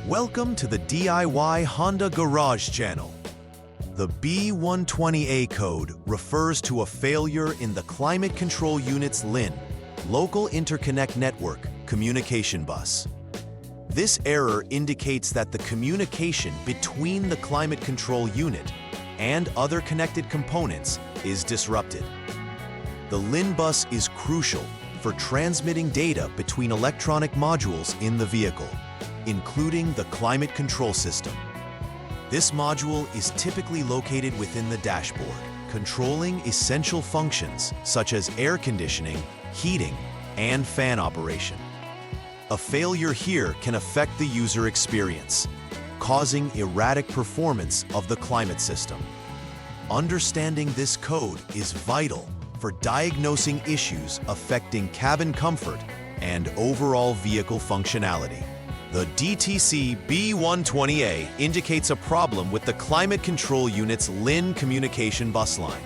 Welcome to the DIY Honda Garage channel. The B120A code refers to a failure in the climate control unit's LIN, Local Interconnect Network, communication bus. This error indicates that the communication between the climate control unit and other connected components is disrupted. The LIN bus is crucial for transmitting data between electronic modules in the vehicle, including the climate control system. This module is typically located within the dashboard, controlling essential functions such as air conditioning, heating, and fan operation. A failure here can affect the user experience, causing erratic performance of the climate system. Understanding this code is vital for diagnosing issues affecting cabin comfort and overall vehicle functionality. The DTC B120A indicates a problem with the climate control unit's LIN communication bus line.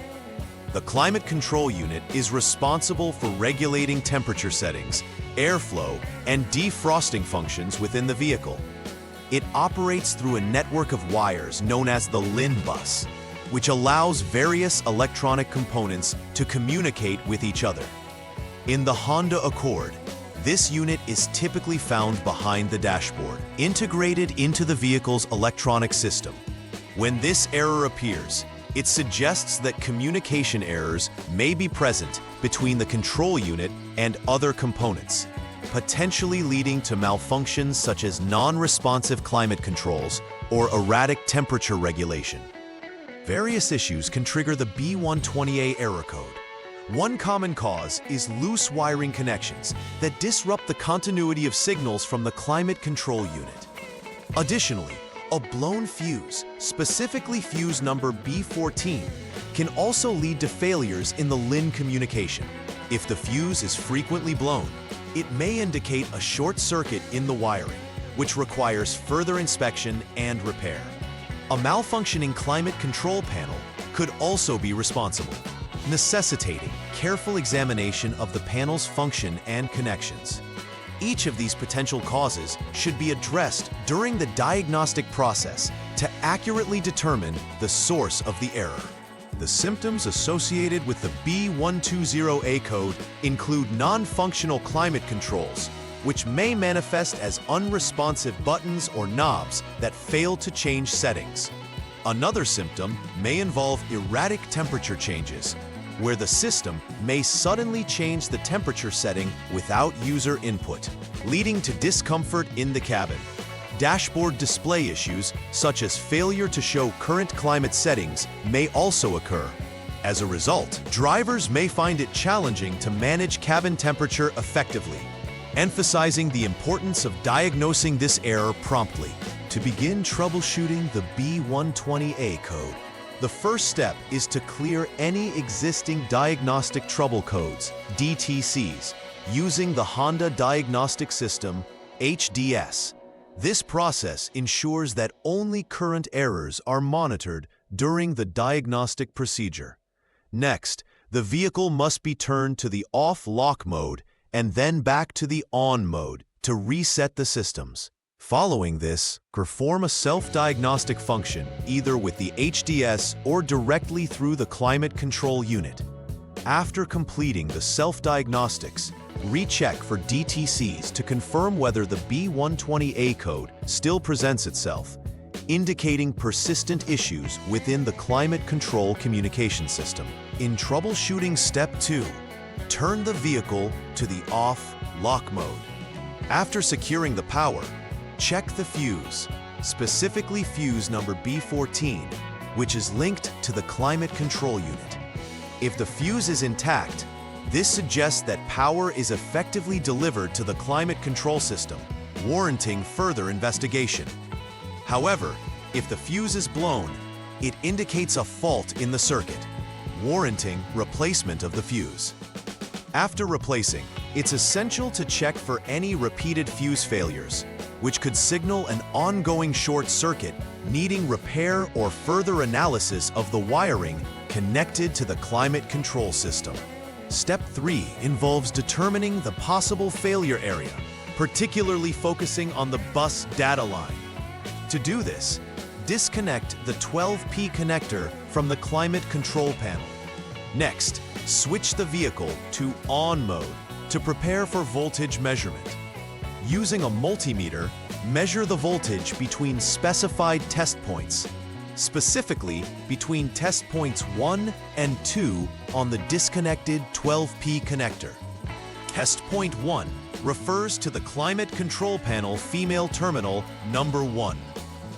The climate control unit is responsible for regulating temperature settings, airflow, and defrosting functions within the vehicle. It operates through a network of wires known as the LIN bus, which allows various electronic components to communicate with each other. In the Honda Accord, this unit is typically found behind the dashboard, integrated into the vehicle's electronic system. When this error appears, it suggests that communication errors may be present between the control unit and other components, potentially leading to malfunctions such as non-responsive climate controls or erratic temperature regulation. Various issues can trigger the B120A error code. One common cause is loose wiring connections that disrupt the continuity of signals from the climate control unit. Additionally, a blown fuse, specifically fuse number B14, can also lead to failures in the LIN communication. If the fuse is frequently blown, it may indicate a short circuit in the wiring, which requires further inspection and repair. A malfunctioning climate control panel could also be responsible, necessitating careful examination of the panel's function and connections. Each of these potential causes should be addressed during the diagnostic process to accurately determine the source of the error. The symptoms associated with the B120A code include non-functional climate controls, which may manifest as unresponsive buttons or knobs that fail to change settings. Another symptom may involve erratic temperature changes, where the system may suddenly change the temperature setting without user input, leading to discomfort in the cabin. Dashboard display issues, such as failure to show current climate settings, may also occur. As a result, drivers may find it challenging to manage cabin temperature effectively, emphasizing the importance of diagnosing this error promptly. To begin troubleshooting the B120A code, the first step is to clear any existing diagnostic trouble codes, DTCs, using the Honda Diagnostic System, HDS. This process ensures that only current errors are monitored during the diagnostic procedure. Next, the vehicle must be turned to the off lock mode and then back to the on mode to reset the systems. Following this, perform a self-diagnostic function either with the HDS or directly through the climate control unit. After completing the self-diagnostics, recheck for DTCs to confirm whether the B120A code still presents itself, indicating persistent issues within the climate control communication system. In troubleshooting step 2, turn the vehicle to the off lock mode. After securing the power, check the fuse, specifically fuse number B14, which is linked to the climate control unit. If the fuse is intact, this suggests that power is effectively delivered to the climate control system, warranting further investigation. However, if the fuse is blown, it indicates a fault in the circuit, warranting replacement of the fuse. After replacing, it's essential to check for any repeated fuse failures, which could signal an ongoing short circuit needing repair or further analysis of the wiring connected to the climate control system. Step 3 involves determining the possible failure area, particularly focusing on the bus data line. To do this, disconnect the 12P connector from the climate control panel. Next, switch the vehicle to on mode to prepare for voltage measurement. Using a multimeter, measure the voltage between specified test points, specifically between test points 1 and 2 on the disconnected 12P connector. Test point 1 refers to the climate control panel female terminal number 1,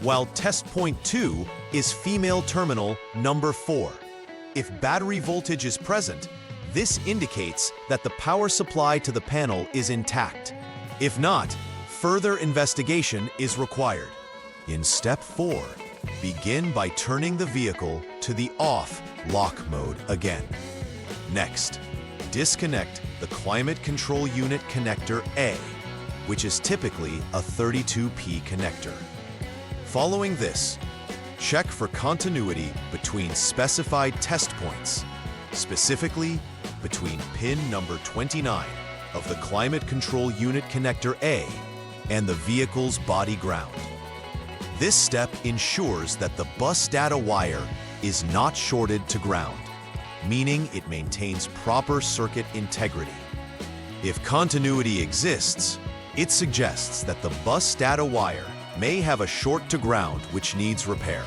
while test point 2 is female terminal number 4. If battery voltage is present, this indicates that the power supply to the panel is intact. If not, further investigation is required. In step 4, begin by turning the vehicle to the off lock mode again. Next, disconnect the climate control unit connector A, which is typically a 32P connector. Following this, check for continuity between specified test points, specifically between pin number 29 of the climate control unit connector A and the vehicle's body ground. This step ensures that the bus data wire is not shorted to ground, meaning it maintains proper circuit integrity. If continuity exists, it suggests that the bus data wire may have a short to ground which needs repair.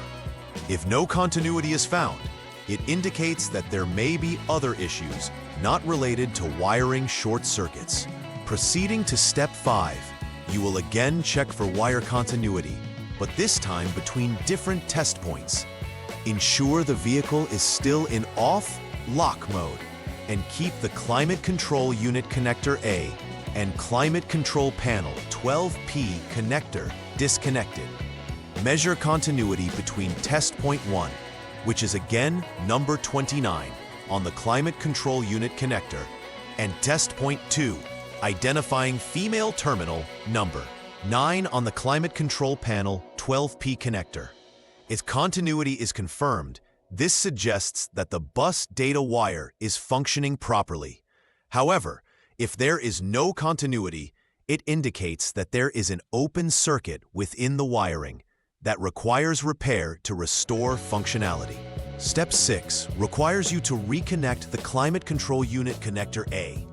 If no continuity is found, it indicates that there may be other issues not related to wiring short circuits. Proceeding to step 5, you will again check for wire continuity, but this time between different test points. Ensure the vehicle is still in off lock mode and keep the climate control unit connector A and climate control panel 12P connector disconnected. Measure continuity between test point 1, which is again number 29 on the climate control unit connector, and test point 2, identifying female terminal number 9 on the climate control panel 12P connector. If continuity is confirmed, this suggests that the bus data wire is functioning properly. However, if there is no continuity, it indicates that there is an open circuit within the wiring that requires repair to restore functionality. Step 6 requires you to reconnect the climate control unit connector A.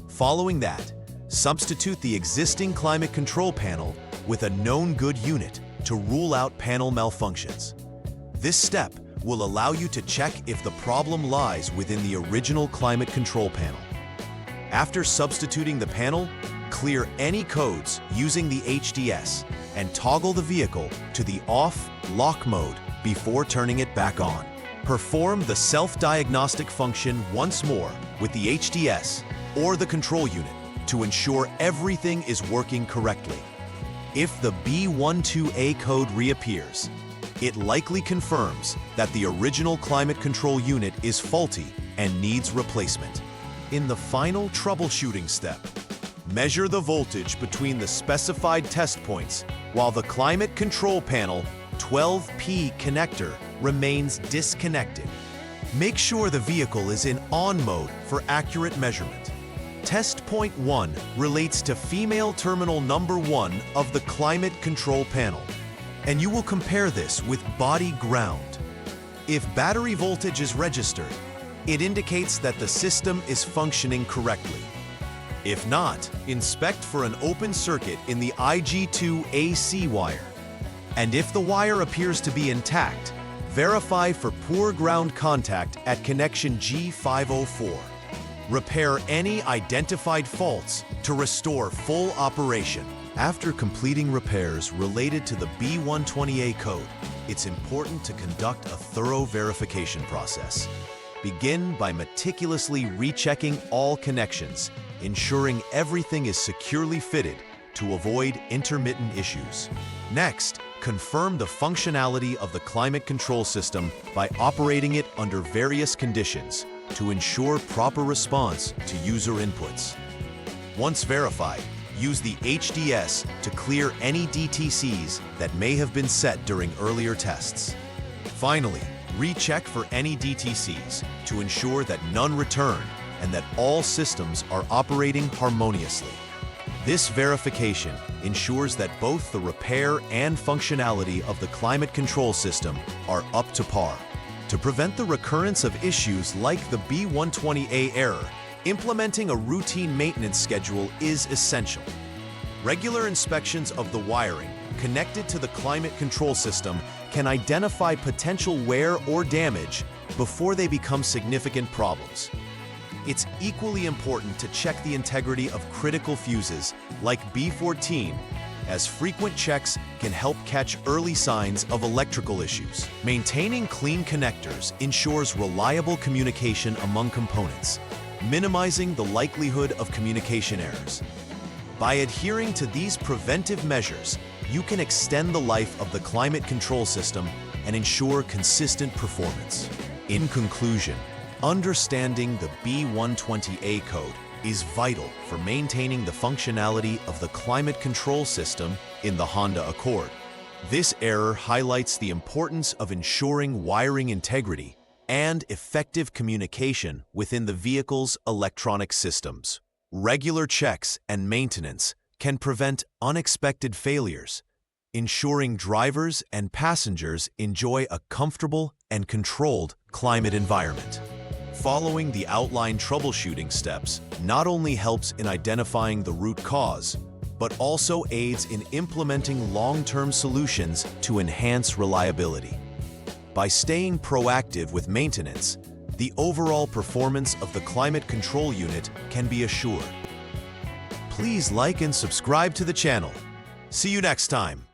Following that, substitute the existing climate control panel with a known good unit to rule out panel malfunctions. This step will allow you to check if the problem lies within the original climate control panel. After substituting the panel, clear any codes using the HDS and toggle the vehicle to the off lock mode before turning it back on. Perform the self-diagnostic function once more with the HDS or the control unit to ensure everything is working correctly. If the B120A code reappears, it likely confirms that the original climate control unit is faulty and needs replacement. In the final troubleshooting step, measure the voltage between the specified test points while the climate control panel 12P connector remains disconnected. Make sure the vehicle is in on mode for accurate measurement. Test point 1 relates to female terminal number 1 of the climate control panel, and you will compare this with body ground. If battery voltage is registered, it indicates that the system is functioning correctly. If not, inspect for an open circuit in the IG2 AC wire. And if the wire appears to be intact, verify for poor ground contact at connection G504. Repair any identified faults to restore full operation. After completing repairs related to the B120A code, it's important to conduct a thorough verification process. Begin by meticulously rechecking all connections, ensuring everything is securely fitted to avoid intermittent issues. Next, confirm the functionality of the climate control system by operating it under various conditions to ensure proper response to user inputs. Once verified, use the HDS to clear any DTCs that may have been set during earlier tests. Finally, recheck for any DTCs to ensure that none return and that all systems are operating harmoniously. This verification ensures that both the repair and functionality of the climate control system are up to par. To prevent the recurrence of issues like the B120A error, implementing a routine maintenance schedule is essential. Regular inspections of the wiring connected to the climate control system can identify potential wear or damage before they become significant problems. It's equally important to check the integrity of critical fuses like B14, as frequent checks can help catch early signs of electrical issues. Maintaining clean connectors ensures reliable communication among components, minimizing the likelihood of communication errors. By adhering to these preventive measures, you can extend the life of the climate control system and ensure consistent performance. In conclusion, understanding the B120A code is vital for maintaining the functionality of the climate control system in the Honda Accord. This error highlights the importance of ensuring wiring integrity and effective communication within the vehicle's electronic systems. Regular checks and maintenance can prevent unexpected failures, ensuring drivers and passengers enjoy a comfortable and controlled climate environment. Following the outlined troubleshooting steps not only helps in identifying the root cause, but also aids in implementing long-term solutions to enhance reliability. By staying proactive with maintenance, the overall performance of the climate control unit can be assured. Please like and subscribe to the channel. See you next time.